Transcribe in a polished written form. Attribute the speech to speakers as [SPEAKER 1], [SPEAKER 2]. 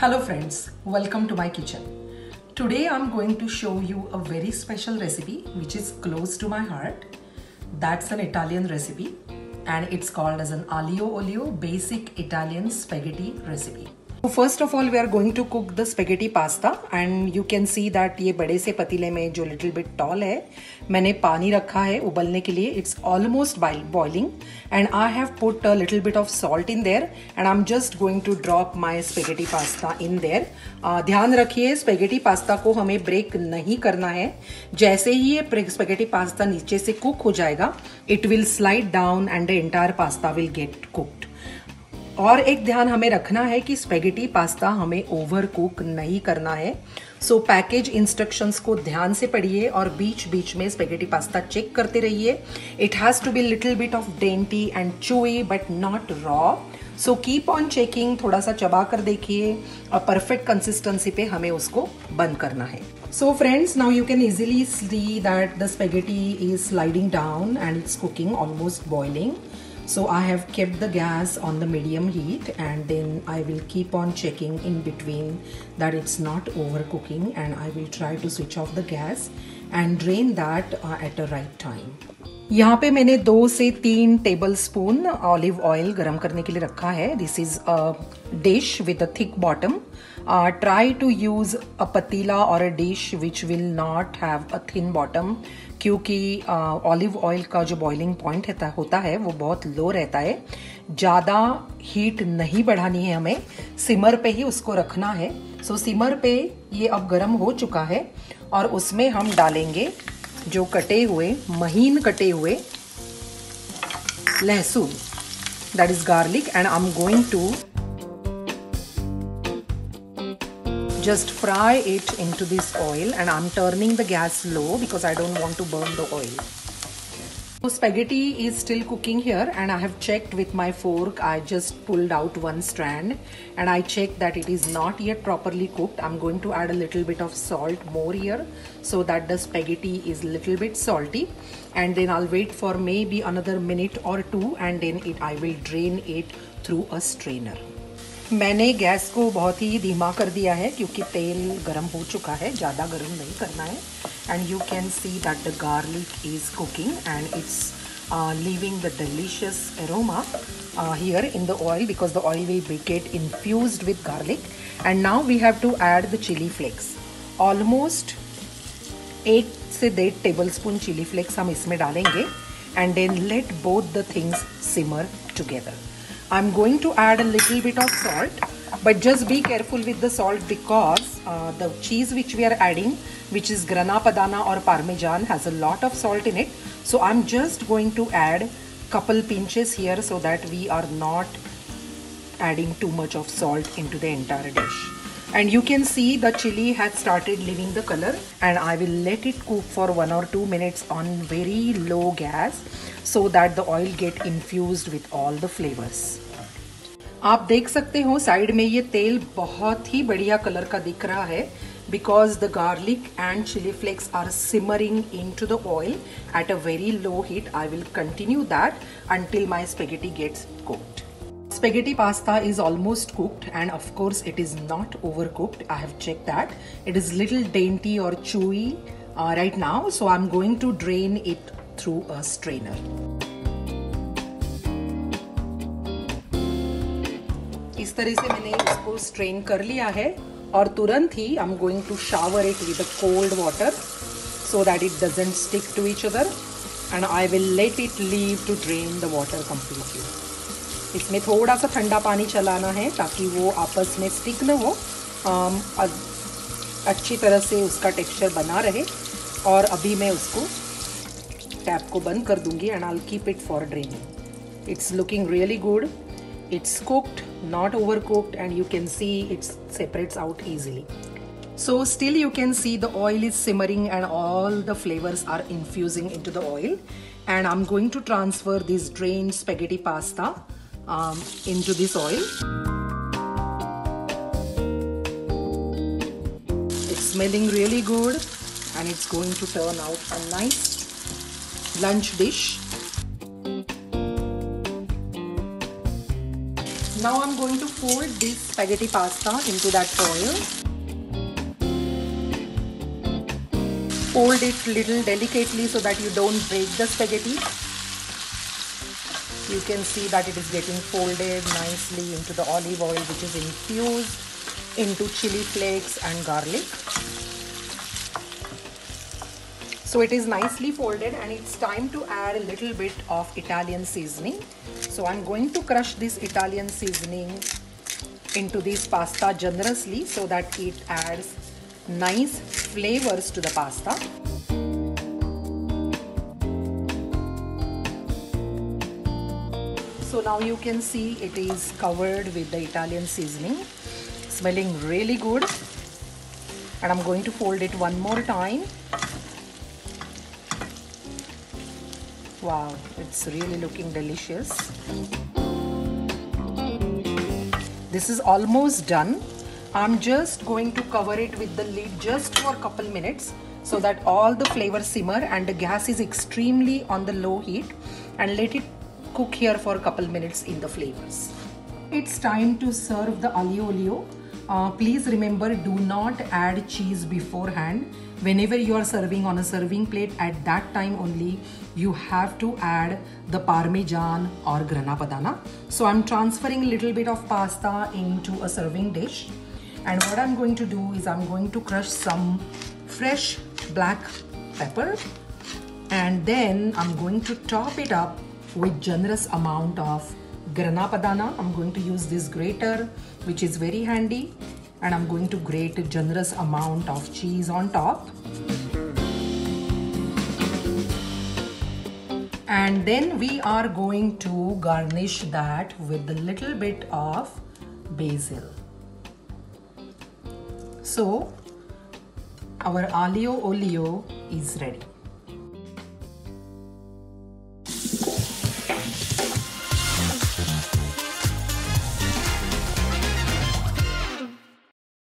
[SPEAKER 1] Hello friends, welcome to my kitchen. Today I'm going to show you a very special recipe which is close to my heart. That's an Italian recipe and it's called as an aglio olio basic Italian spaghetti recipe. So first of all we are going to cook the spaghetti pasta and you can see that ये बड़े से पतीले में जो little bit tall है मैंने पानी रखा है उबलने के लिए. It's almost boiling and I have put a little bit of salt in there and I'm just going to drop my spaghetti pasta in there. ध्यान रखिए spaghetti pasta को हमें break नहीं करना है. जैसे ही ये spaghetti pasta नीचे से cook हो जाएगा it will slide down and the entire pasta will get cooked. और एक ध्यान हमें रखना है कि स्पेगेटी पास्ता हमें ओवर कुक नहीं करना है. सो पैकेज इंस्ट्रक्शंस को ध्यान से पढ़िए और बीच बीच में स्पेगेटी पास्ता चेक करते रहिए. It has to be little bit of dente and chewy but not raw. So keep on checking. थोड़ा सा चबा कर देखिए और परफेक्ट कंसिस्टेंसी पे हमें उसको बंद करना है. So friends, now you can easily see that the spaghetti is sliding down and it's cooking, almost boiling. So I have kept the gas on the medium heat and then I will keep on checking in between that it's not overcooking and I will try to switch off the gas and drain that at the right time. यहाँ पे मैंने 2 से 3 tablespoon olive oil गरम करने के लिए रखा है. This is a dish with a thick bottom. Try to use a पतीला और a dish which will not have a thin bottom क्योंकि ऑलिव ऑयल का जो बॉइलिंग पॉइंट होता है वो बहुत लो रहता है. ज़्यादा हीट नहीं बढ़ानी है हमें, सिमर पे ही उसको रखना है. सो सिमर पे ये अब गरम हो चुका है और उसमें हम डालेंगे जो कटे हुए महीन कटे हुए लहसुन, that is garlic, and I am going to just fry it into this oil and I'm turning the gas low because I don't want to burn the oil. So spaghetti is still cooking here and I have checked with my fork. I just pulled out one strand and I checked that it is not yet properly cooked. I'm going to add a little bit of salt more here so that the spaghetti is a little bit salty, and then I'll wait for maybe another minute or two and then I will drain it through a strainer. मैंने gas को बहुत ही धीमा कर दिया है क्योंकि तेल गरम हो चुका है, ज़्यादा गरम नहीं करना है. And you can see that the garlic is cooking and it's leaving the delicious aroma here in the oil because the oil will get infused with garlic. And now we have to add the chili flakes. Almost 8 से 1.5 tablespoon chili flakes हम इसमें डालेंगे and then let both the things simmer together. I'm going to add a little bit of salt, but just be careful with the salt because the cheese which we are adding, which is Grana Padano or Parmesan, has a lot of salt in it. So I'm just going to add couple pinches here so that we are not adding too much of salt into the entire dish. And you can see the chili has started leaving the color and I will let it cook for 1 or 2 minutes on very low gas so that the oil get infused with all the flavors. आप देख सकते हो side में ये तेल बहुत ही बढ़िया colour का दिख रहा है because the garlic and chili flakes are simmering into the oil at a very low heat. I will continue that until my spaghetti gets cooked. Spaghetti pasta is almost cooked and of course it is not overcooked. I have checked that. It is little dainty or chewy right now, so I'm going to drain it through a strainer. इस तरह से मैंने इसको strain कर लिया है और तुरंत ही I'm going to shower it with a cold water so that it doesn't stick to each other and I will let it leave to drain the water completely. इसमें थोड़ा सा ठंडा पानी चलाना है ताकि वो आपस में स्टिक न हो, अच्छी तरह से उसका टेक्सचर बना रहे. और अभी मैं उसको टैप को बंद कर दूंगी and I'll keep it for draining. It's looking really good. It's cooked, not overcooked, and you can see it separates out easily. So still you can see the oil is simmering and all the flavors are infusing into the oil. And I'm going to transfer this drained spaghetti pasta into this oil. It's smelling really good and it's going to turn out a nice lunch dish. Now I'm going to fold this spaghetti pasta into that oil. Fold it little delicately so that you don't break the spaghetti. You can see that it is getting folded nicely into the olive oil, which is infused into chili flakes and garlic. So it is nicely folded, and it's time to add a little bit of Italian seasoning. So I'm going to crush this Italian seasoning into this pasta generously so that it adds nice flavors to the pasta. So now you can see it is covered with the Italian seasoning, smelling really good. And I'm going to fold it one more time. Wow, it's really looking delicious. This is almost done. I'm just going to cover it with the lid just for a couple minutes so that all the flavors simmer, and the gas is extremely on the low heat, and let it cook here for a couple minutes in the flavors. It's time to serve the aglio olio. Please remember, do not add cheese beforehand. Whenever you are serving on a serving plate, at that time only you have to add the parmesan or grana padano. So I'm transferring a little bit of pasta into a serving dish, and what I'm going to do is I'm going to crush some fresh black pepper, and then I'm going to top it up with generous amount of grana padano. I'm going to use this grater, which is very handy, and I'm going to grate a generous amount of cheese on top. And then we are going to garnish that with a little bit of basil. So our aglio olio is ready.